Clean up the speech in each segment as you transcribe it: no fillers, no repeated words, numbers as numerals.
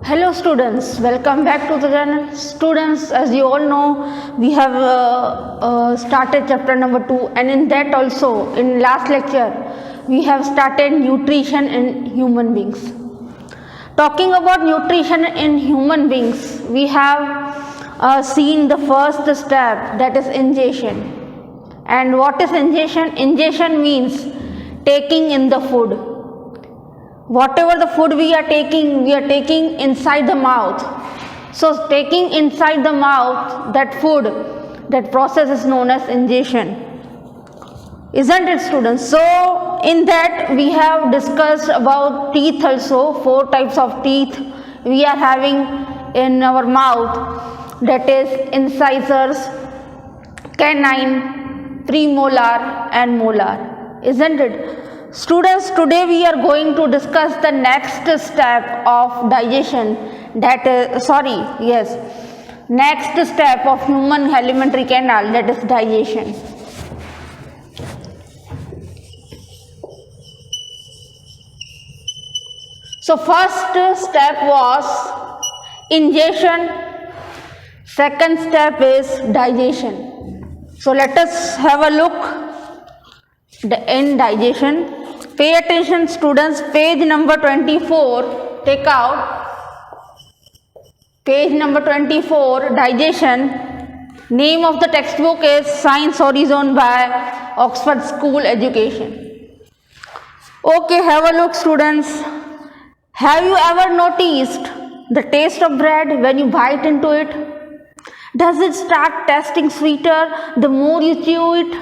Hello students, welcome back to the channel. Students, as you all know, we have started chapter number 2, and in that also, in last lecture, we have started nutrition in human beings. Talking about nutrition in human beings, we have seen the first step, that is ingestion. And what is ingestion? Ingestion means taking in the food. Whatever the food we are taking inside the mouth. So taking inside the mouth that food, that process is known as ingestion. Isn't it, students? So in that we have discussed about teeth also. 4 types of teeth we are having in our mouth, that is incisors, canine, premolar and molar. Isn't it? Students, today we are going to discuss the next step of digestion, next step of human alimentary canal, that is digestion. So first step was ingestion, second step is digestion. So let us have a look in digestion. Pay attention, students. Page number 24, take out page number 24, digestion. Name of the textbook is Science Horizon by Oxford School Education. Okay, have a look, students. Have you ever noticed the taste of bread when you bite into it? Does it start tasting sweeter the more you chew it?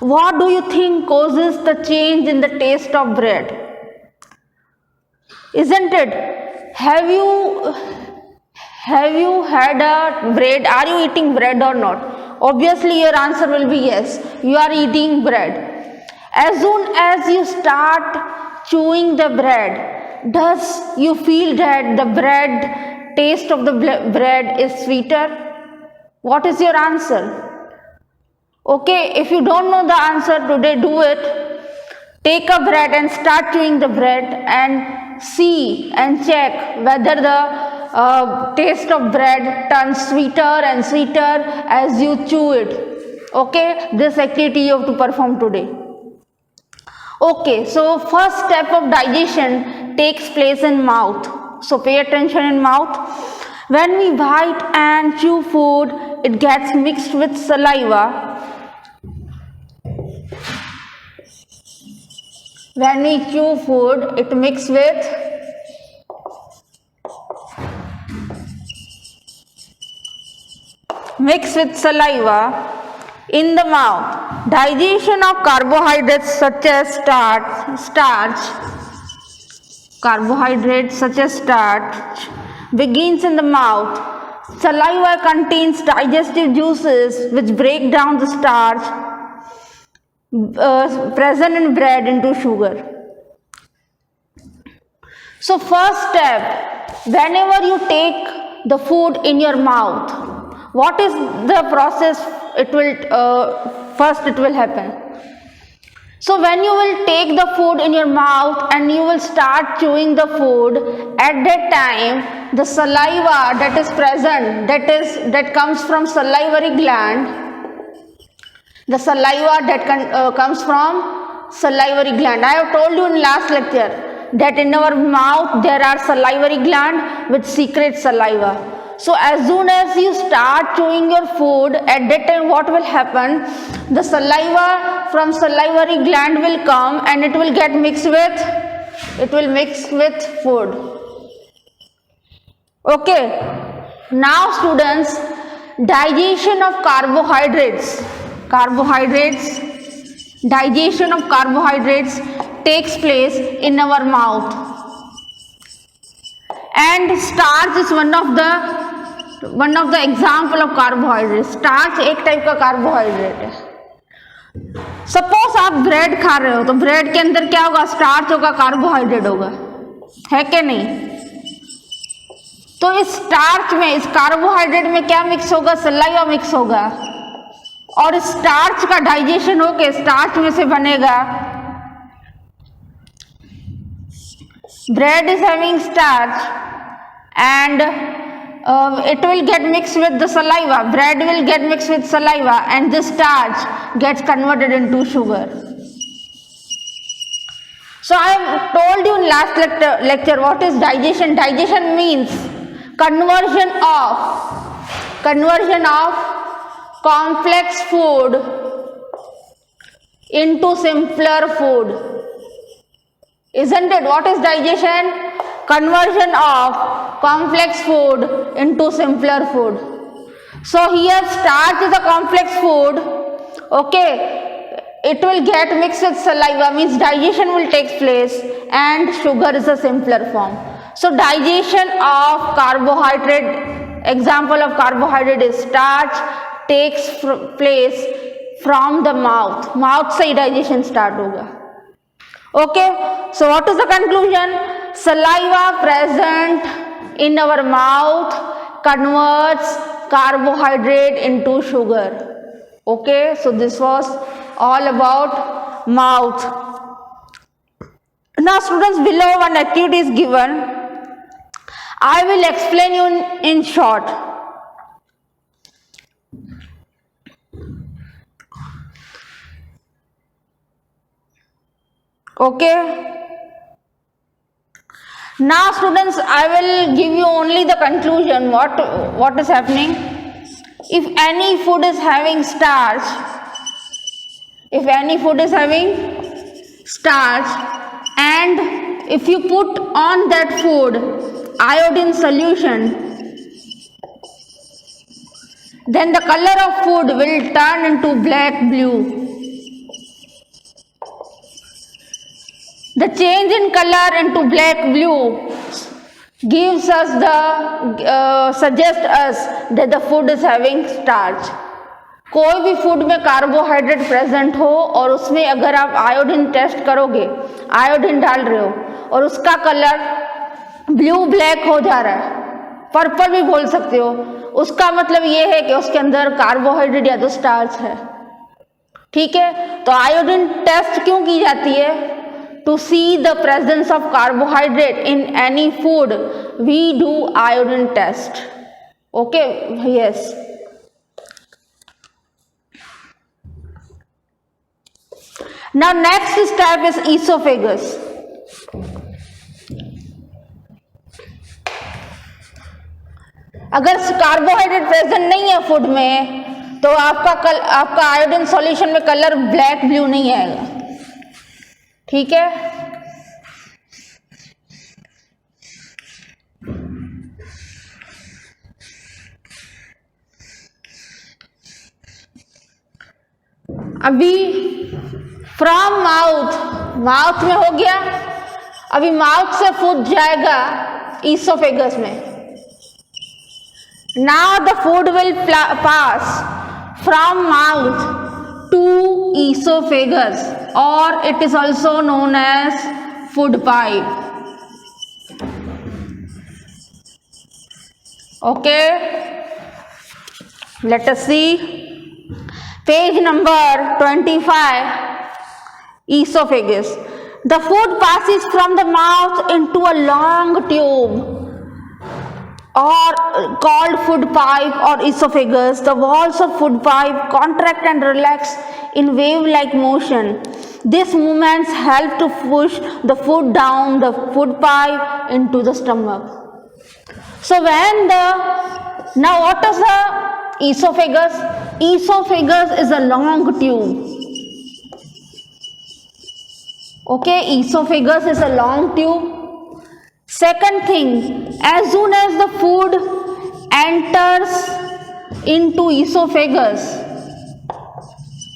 What do you think causes the change in the taste of bread? Isn't it? Have you had a bread? Are you eating bread or not? Obviously your answer will be yes. You are eating bread. As soon as you start chewing the bread, does you feel that the taste of the bread is sweeter? What is your answer? Okay, if you don't know the answer today, do it. Take a bread and start chewing the bread and see and check whether the taste of bread turns sweeter and sweeter as you chew it. Okay, this activity you have to perform today. Okay, so first step of digestion takes place in mouth. So pay attention in mouth. When we bite and chew food, it gets mixed with saliva. When we chew food, it mixes with saliva in the mouth. Digestion of carbohydrates such as starch begins in the mouth. Saliva contains digestive juices which break down the starch present in bread into sugar. So first step, whenever you take the food in your mouth, what is the process? It will happen. So when you will take the food in your mouth and you will start chewing the food, at that time the saliva that is present, that comes from salivary gland. The saliva that comes from salivary gland. I have told you in last lecture that in our mouth there are salivary gland which secrete saliva. So as soon as you start chewing your food, at that time what will happen? The saliva from salivary gland will come and it will mix with food. Okay. Now students, digestion of carbohydrates. Digestion of carbohydrates takes place in our mouth, and starch is one of the example of carbohydrates. Starch एक type का carbohydrate है. Suppose आप bread खा रहे हो तो bread के अंदर क्या होगा? स्टार्च होगा, कार्बोहाइड्रेट होगा, है क्या नहीं? तो इस स्टार्च में, इस कार्बोहाइड्रेट में क्या मिक्स होगा? सलाइवा मिक्स होगा, और स्टार्च का डाइजेशन होके स्टार्च में से बनेगा bread is having starch and it will get mixed with the saliva. Bread will get mixed with saliva, and this starch gets converted into sugar. So I have told you in last lecture what is digestion. Digestion means conversion of complex food into simpler food. Isn't it? What is digestion? Conversion of complex food into simpler food. So here starch is a complex food. Okay. It will get mixed with saliva, means digestion will take place, and sugar is a simpler form. So digestion of carbohydrate, example of carbohydrate is starch, takes place from the mouth. Mouth से digestion start होगा. Okay, so what is the conclusion? Saliva present in our mouth converts carbohydrate into sugar. Okay, so this was all about mouth. Now students, below one activity is given. I will explain you in short. Okay. Now students, I will give you only the conclusion, what is happening. If any food is having starch, and if you put on that food iodine solution, then the color of food will turn into black blue. The change in color into black blue gives us suggests us that the food is having starch. कोई भी food में carbohydrate present हो और उसमें अगर आप iodine test करोगे, iodine डाल रहे हो और उसका कलर ब्लू ब्लैक हो जा रहा है, पर्पल भी बोल सकते हो, उसका मतलब ये है कि उसके अंदर कार्बोहाइड्रेट या तो स्टार्च है. ठीक है, तो आयोडीन टेस्ट क्यों की जाती है? To see the presence of carbohydrate in any food, we do iodine test. Okay, yes. Now next step is esophagus. अगर कार्बोहाइड्रेट प्रेजेंट नहीं है फूड में तो आपका आयोडीन सॉल्यूशन में कलर ब्लैक ब्लू नहीं आएगा. ठीक है, अभी फ्रॉम माउथ में हो गया. अभी माउथ से फूड जाएगा ईसोफेगस में. Now the food will pass from mouth to esophagus, or it is also known as food pipe. Okay, let us see page number 25. Esophagus. The food passes from the mouth into a long tube or called food pipe or esophagus. The walls of food pipe contract and relax in wave-like motion. These movements help to push the food down the food pipe into the stomach. So now what is the esophagus? Esophagus is a long tube. Okay, esophagus is a long tube. Second thing, as soon as the food enters into esophagus,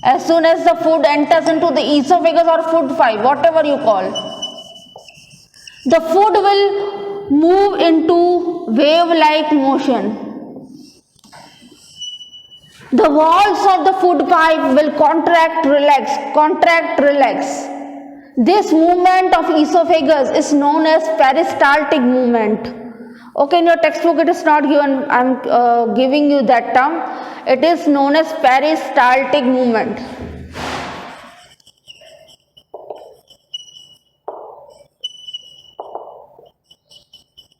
the esophagus or food pipe, whatever you call, the food will move into wave-like motion. The walls of the food pipe will contract, relax. This movement of esophagus is known as peristaltic movement. Okay, in your textbook it is not given, I am giving you that term. It is known as peristaltic movement.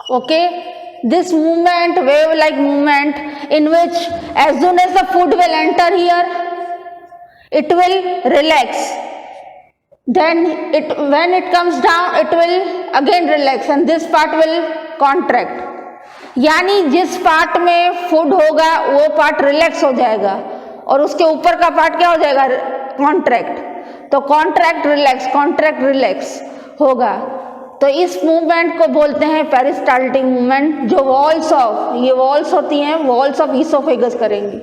Okay, this movement, wave like movement, in which as soon as the food will enter here, it will relax, then when it comes down it will again relax and this part will contract. यानी जिस part में food होगा वो part relax हो जाएगा और उसके ऊपर का पार्ट क्या हो जाएगा, कॉन्ट्रैक्ट. तो कॉन्ट्रैक्ट रिलैक्स होगा. तो इस मूवमेंट को बोलते हैं पेरिस्टाल्टिक मूवमेंट. जो ये वॉल्स होती हैं, वॉल्स ऑफ ईसोफेगस करेंगी.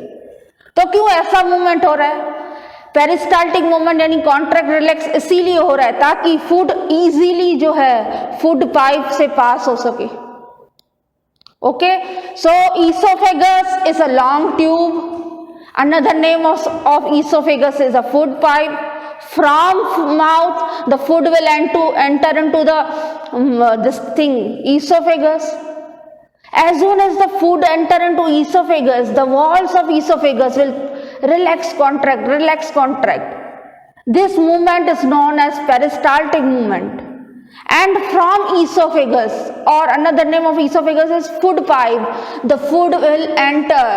तो क्यों ऐसा मूवमेंट हो रहा है? पेरिस्टाल्टिक मूवमेंट यानी कॉन्ट्रैक्ट रिलैक्स इसीलिए हो रहा है ताकि फूड इजीली जो है फूड पाइप से पास हो सके. Okay, so oesophagus is a long tube. Another name of esophagus is a food pipe. From mouth, the food will enter into the this thing, esophagus. As soon as the food enter into esophagus, the walls of esophagus will relax, contract. This movement is known as peristaltic movement. And from esophagus, or another name of esophagus is food pipe, the food will enter.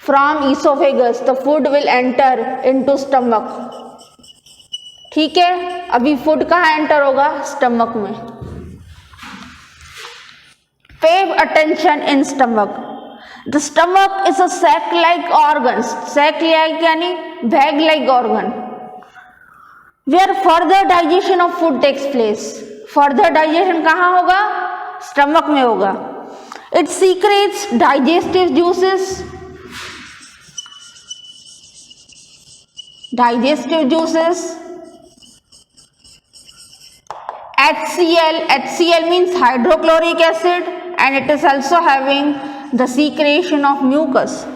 From esophagus, the food will enter into stomach. ठीक है, अभी food कहाँ enter होगा? Stomach में. Pay attention in stomach. The stomach is a sac-like organ. Sac-like यानी bag-like organ, where further digestion of food takes place. Further digestion कहाँ होगा? Stomach में होगा. It secretes digestive juices. HCl means hydrochloric acid, and it is also having the secretion of mucus.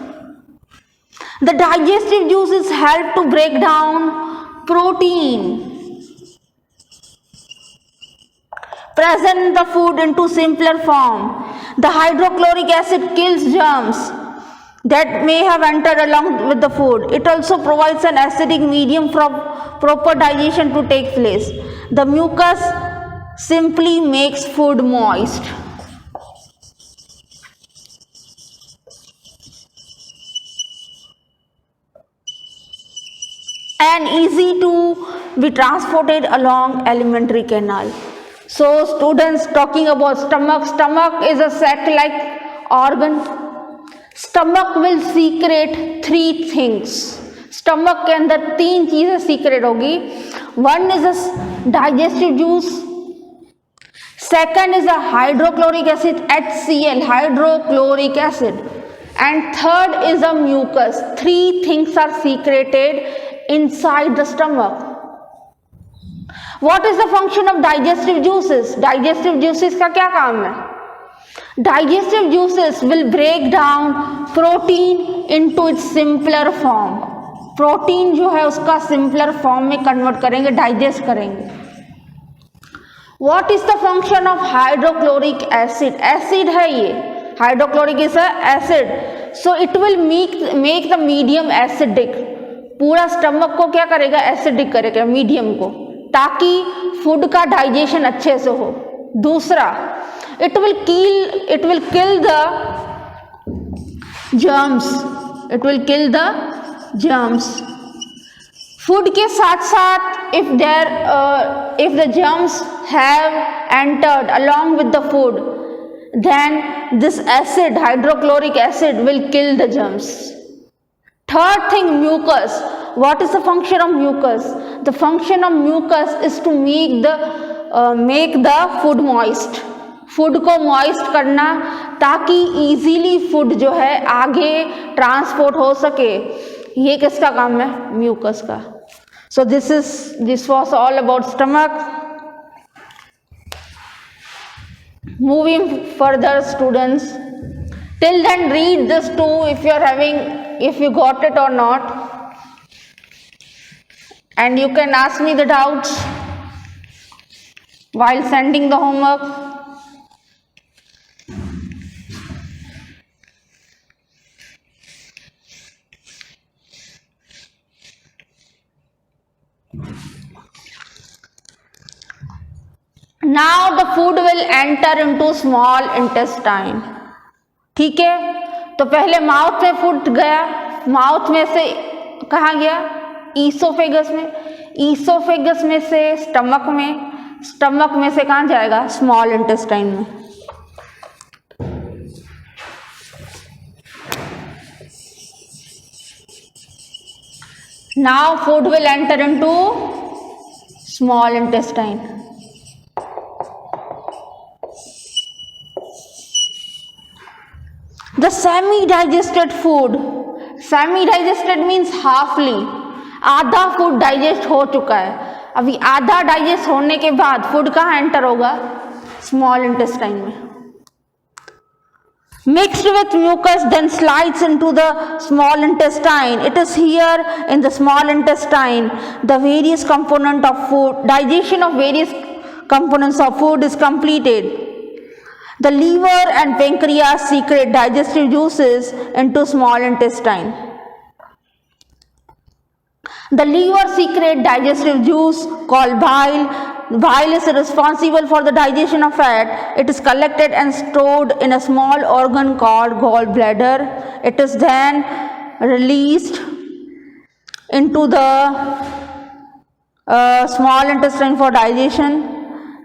The digestive juices help to break down protein present in the food into simpler form. The hydrochloric acid kills germs that may have entered along with the food. It also provides an acidic medium for proper digestion to take place. The mucus simply makes food moist. And easy to be transported along alimentary canal. So students, talking about stomach is a sac-like organ. Stomach will secrete 3 things. Stomach के अंदर 3 चीजें secrete होगी. One is a digestive juice, second is a hydrochloric acid HCl, hydrochloric acid, and third is a mucus. 3 things are secreted inside the stomach. What is the function of digestive juices? Digestive juices का क्या काम है? Digestive juices will break down protein into its simpler form. Protein जो है उसका simpler form में convert करेंगे, digest करेंगे. What is the function of hydrochloric acid? Acid है ये, hydrochloric is acid. So it will make the medium acidic. पूरा stomach को क्या करेगा? एसिडिक करेगा, मीडियम को, ताकि फूड का डाइजेशन अच्छे से हो. दूसरा, it will kill the germs. Food के साथ साथ if the germs have entered along with the food, then this acid, hydrochloric acid, will kill the germs. Third thing, mucus. What is the function of mucus? The function of mucus is to make the food moist. Food को moist करना ताकि easily food जो है आगे transport हो सके. ये किसका काम है? म्यूकस का. So this was all about stomach. Moving further students, till then read this too if you got it or not, and you can ask me the doubts while sending the homework. Now the food will enter into small intestine. ठीक है, तो पहले mouth में food गया, mouth में से कहाँ गया, ईसोफेगस में, ईसोफेगस में से स्टमक में, स्टमक में से कहाँ जाएगा, स्मॉल इंटेस्टाइन में। Now food will enter into small intestine. The semi-digested food, semi-digested means halfly, आधा फूड डाइजेस्ट हो चुका है, अभी आधा डाइजेस्ट होने के बाद फूड कहाँ एंटर होगा, स्मॉल इंटेस्टाइन में। Mixed with mucus then slides into the small intestine. It is here in the small intestine the various component of food, digestion of various components of food is completed. The liver and pancreas secrete digestive juices into small intestine. The liver secrete digestive juice called bile. Bile is responsible for the digestion of fat. It is collected and stored in a small organ called gallbladder. It is then released into the small intestine for digestion.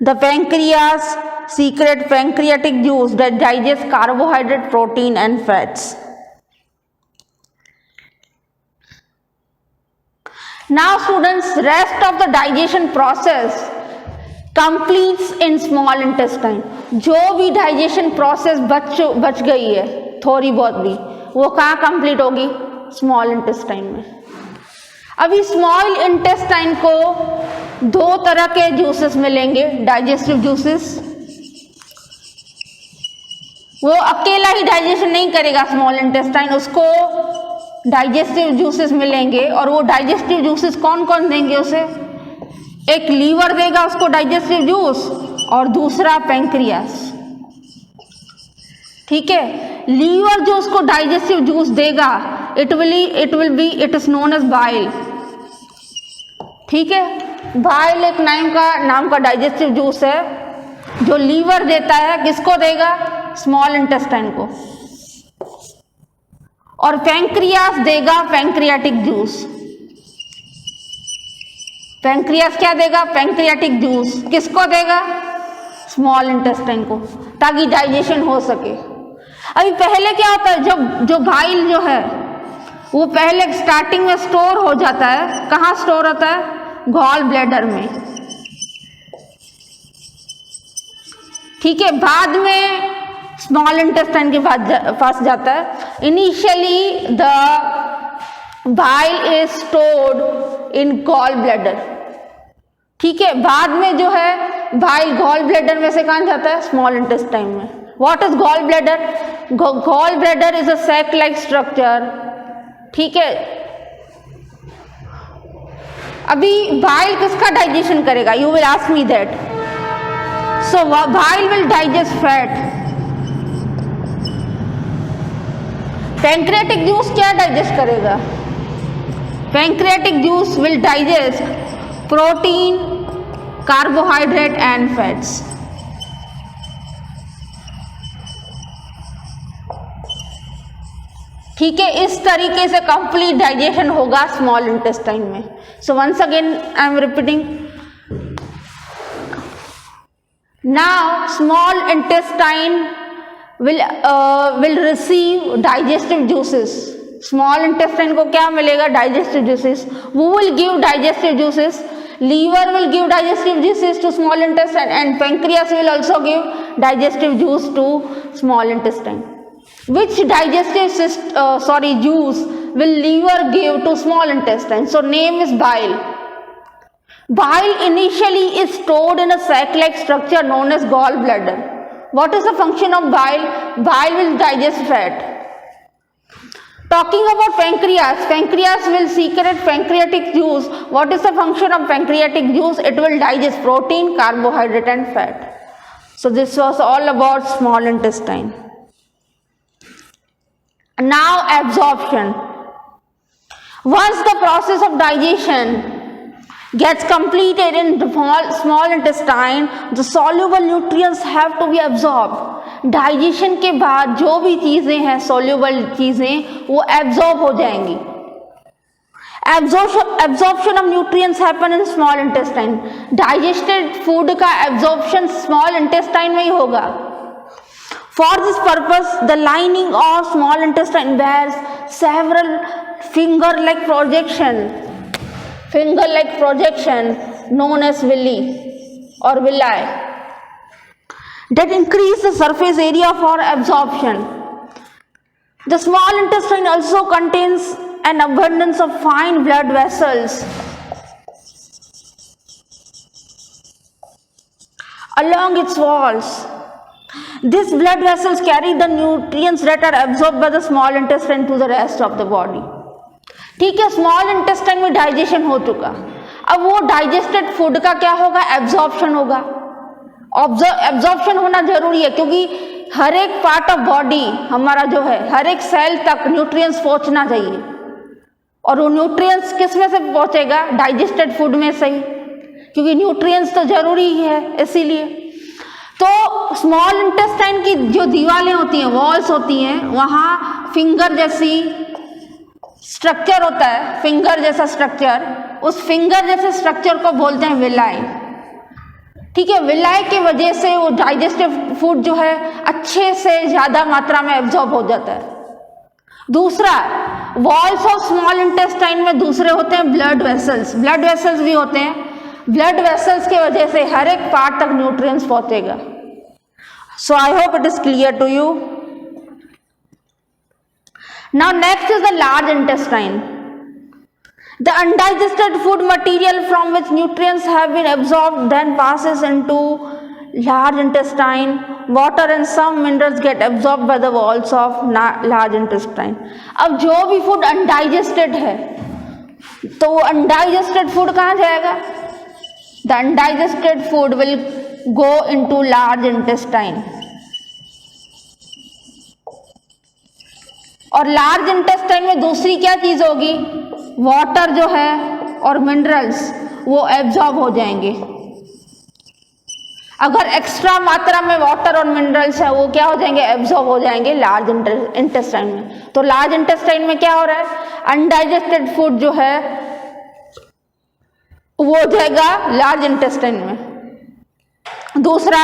The pancreas secrete pancreatic juice that digests carbohydrate, protein and fats. Now students, rest of the digestion process completes in small intestine. जो भी digestion process बच गई है थोड़ी बहुत भी, वो कहाँ complete होगी, small intestine में। अभी small intestine को दो तरह के juices मिलेंगे, digestive juices। वो अकेला ही digestion नहीं करेगा small intestine, उसको digestive juices मिलेंगे, और वो digestive juices कौन कौन देंगे उसे, एक लीवर देगा उसको डाइजेस्टिव जूस, और दूसरा पैंक्रियास। ठीक है, लीवर जो उसको डाइजेस्टिव जूस देगा, it is known as bile. ठीक है, बाइल एक नाम का डाइजेस्टिव जूस है जो लीवर देता है, किसको देगा, स्मॉल इंटेस्टाइन को, और पैंक्रियास देगा पैंक्रियाटिक जूस। पैंक्रियास क्या देगा, पैंक्रियाटिक जूस, किसको देगा, स्मॉल इंटेस्टाइन को, ताकि डाइजेशन हो सके। अभी पहले क्या होता है, जो बाइल जो है वो पहले स्टार्टिंग में स्टोर हो जाता है, कहाँ स्टोर होता है, गॉल ब्लैडर में। ठीक है, बाद में स्मॉल इंटेस्टाइन के पास जाता है। Initially the bile is stored in gall bladder. ठीक है, बाद में जो है बाइल गॉल ब्लैडर में से कहाँ जाता है, स्मॉल इंटेस्टाइन में। What is gall bladder, gall bladder is a sac like structure. ठीक है, अभी बाइल किसका डाइजेशन करेगा, you will ask me that. So bile will digest fat. Pancreatic juice क्या डाइजेस्ट करेगा, pancreatic juice will digest protein, carbohydrate and fats. ठीक है, इस तरीके से कंप्लीट डाइजेशन होगा स्मॉल इंटेस्टाइन में। So once again I am repeating, now small intestine will receive digestive juices. Small intestine को क्या मिलेगा, digestive juices. Who will give digestive juices? Liver will give digestive juices to small intestine, and pancreas will also give digestive juice to small intestine. Which juice will liver give to small intestine? So name is bile. Bile initially is stored in a sac-like structure known as gallbladder. What is the function of bile? Bile will digest fat. Talking about pancreas, pancreas will secrete pancreatic juice. What is the function of pancreatic juice? It will digest protein, carbohydrate and fat. So this was all about small intestine. Now absorption. Once the process of digestion gets completed in the small intestine, the soluble nutrients have to be absorbed. Digestion के बाद जो भी चीजें हैं soluble चीजें वो absorb हो जाएंगी. Absorption of nutrients happen in small intestine. Digested food का absorption small intestine में ही होगा. For this purpose, the lining of small intestine bears several finger-like projection known as villi or villi that increase the surface area for absorption. The small intestine also contains an abundance of fine blood vessels along its walls. These blood vessels carry the nutrients that are absorbed by the small intestine to the rest of the body. ठीक है, small intestine में digestion हो चुका, अब वो digested food का क्या होगा, एब्जॉर्प्शन होगा. एब्जॉर्प्शन होना जरूरी है क्योंकि हर एक पार्ट ऑफ बॉडी हमारा जो है, हर एक सेल तक न्यूट्रिएंट्स पहुंचना चाहिए, और वो न्यूट्रिएंट्स किस में से पहुंचेगा, डाइजेस्टेड फूड में से ही, क्योंकि न्यूट्रिएंट्स तो जरूरी है. इसीलिए तो स्मॉल इंटेस्टाइन की जो दीवारें होती हैं, वॉल्स होती हैं, वहाँ फिंगर जैसी स्ट्रक्चर होता है, फिंगर जैसा स्ट्रक्चर, उस फिंगर जैसे स्ट्रक्चर को बोलते हैं विलाई. ठीक है, विलाई की वजह से वो डाइजेस्टिव फूड जो है अच्छे से ज़्यादा मात्रा में एब्जॉर्ब हो जाता है. दूसरा, वॉल्स ऑफ स्मॉल इंटेस्टाइन में दूसरे होते हैं ब्लड वेसल्स. ब्लड वेसल्स भी होते हैं. ब्लड वेसल्स की वजह से हर एक पार्ट तक न्यूट्रिएंट्स पहुंचेगा. So I hope it is clear to you. Now next is the large intestine. The undigested food material from which nutrients have been absorbed then passes into large intestine. Water and some minerals get absorbed by the walls of large intestine. अब जो भी food undigested है तो वो undigested food कहाँ जाएगा? The undigested food will go into large intestine. और large intestine में दूसरी क्या चीज होगी, वाटर जो है और मिनरल्स वो एब्जॉर्ब हो जाएंगे. अगर एक्स्ट्रा मात्रा में वाटर और मिनरल्स है वो क्या हो जाएंगे, एब्जॉर्ब हो जाएंगे लार्ज इंटेस्टाइन में. तो लार्ज इंटेस्टाइन में क्या हो रहा है, अनडाइजेस्टेड फूड जो है वो हो जाएगा लार्ज इंटेस्टाइन में. दूसरा,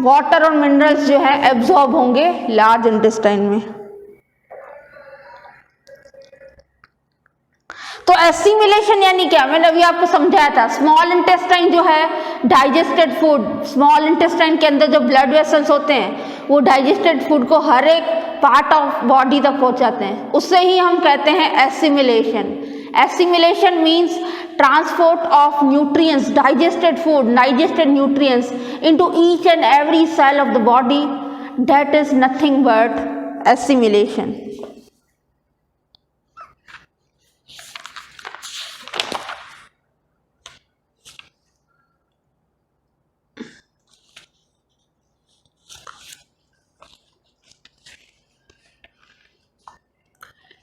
वाटर और मिनरल्स जो है एब्जॉर्ब होंगे लार्ज इंटेस्टाइन में. तो एसिमिलेशन यानी क्या, मैंने अभी आपको समझाया था. स्मॉल इंटेस्टाइन जो है डाइजेस्टेड फूड, स्मॉल इंटेस्टाइन के अंदर जो ब्लड वेसल्स होते हैं वो डाइजेस्टेड फूड को हर एक पार्ट ऑफ बॉडी तक पहुंचाते हैं. उससे ही हम कहते हैं assimilation. Assimilation means transport of nutrients, digested food, digested nutrients into each and every cell of the body. That is nothing but assimilation.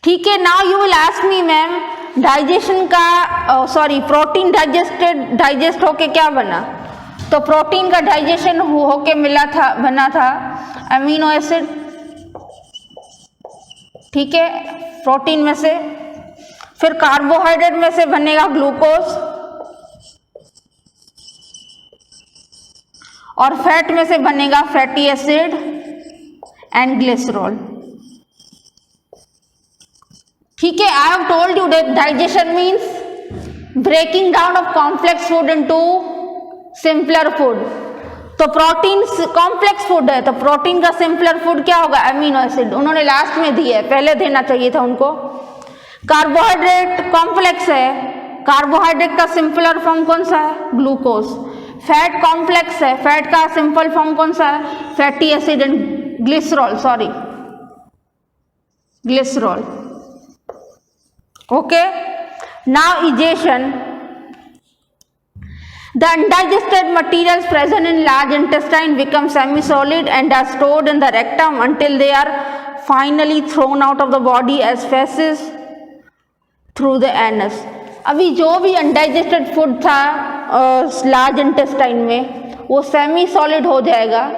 ठीक है, now you will ask me ma'am digestion का प्रोटीन डाइजेस्ट होके क्या बना. तो protein का digestion होके बना था अमीनो एसिड. ठीक है, प्रोटीन में से. फिर कार्बोहाइड्रेट में से बनेगा ग्लूकोज, और फैट में से बनेगा फैटी एसिड एंड ग्लिसरॉल. ठीक है, I have told you that digestion means breaking down of complex food into simpler food. तो प्रोटीन कॉम्प्लेक्स फूड है, तो प्रोटीन का सिंपलर फूड क्या होगा, अमीनो एसिड. उन्होंने लास्ट में दिया है, पहले देना चाहिए था उनको. कार्बोहाइड्रेट कॉम्प्लेक्स है, कार्बोहाइड्रेट का सिंपलर फॉर्म कौन सा है, ग्लूकोज. फैट कॉम्प्लेक्स है, फैट का सिंपल फॉर्म कौन सा है, fatty acid and glycerol. Okay, now digestion. The undigested materials present in large intestine become semi-solid and are stored in the rectum until they are finally thrown out of the body as feces through the anus. अभी जो भी undigested food था large intestine में वो semi solid हो जाएगा।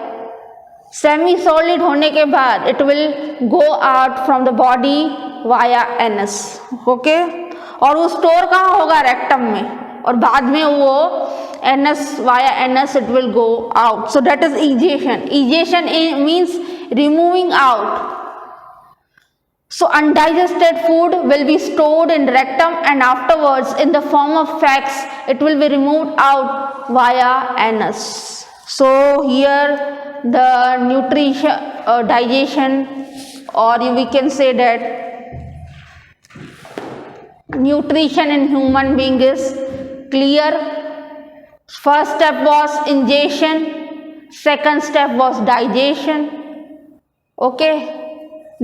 Semi solid होने के बाद it will go out from the body via anus. Okay, और वो स्टोर कहाँ होगा? रेक्टम में, और बाद में वो anus via anus it will go out. So that is egestion. Egestion means removing out. So undigested food will be stored in rectum and afterwards in the form of fecs it will be removed out via anus. So here the nutrition digestion, or we can say that nutrition in human being is clear. First step was ingestion, second step was digestion. Okay,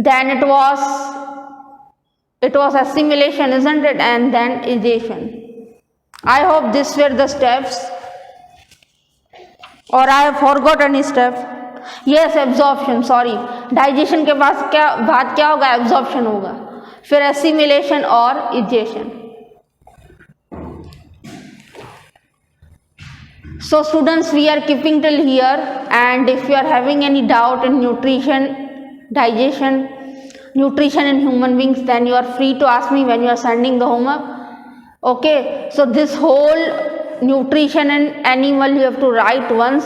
then it was assimilation, isn't it? And then egestion. I hope these were the steps, or I have forgot any step. Yes, absorption, sorry. Digestion के बाद क्या होगा? Absorption होगा, फिर assimilation और egestion. So students, we are keeping till here, and if you are having any doubt in nutrition, digestion, nutrition in human beings, then you are free to ask me when you are sending the homework. Okay, so this whole nutrition in animal you have to write once.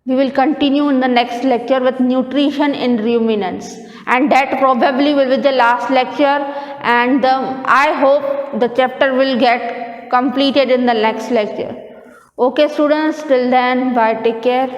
We will continue in the next lecture with nutrition in ruminants, and that probably will be the last lecture, and I hope the chapter will get completed in the next lecture. Okay students, till then, bye, take care.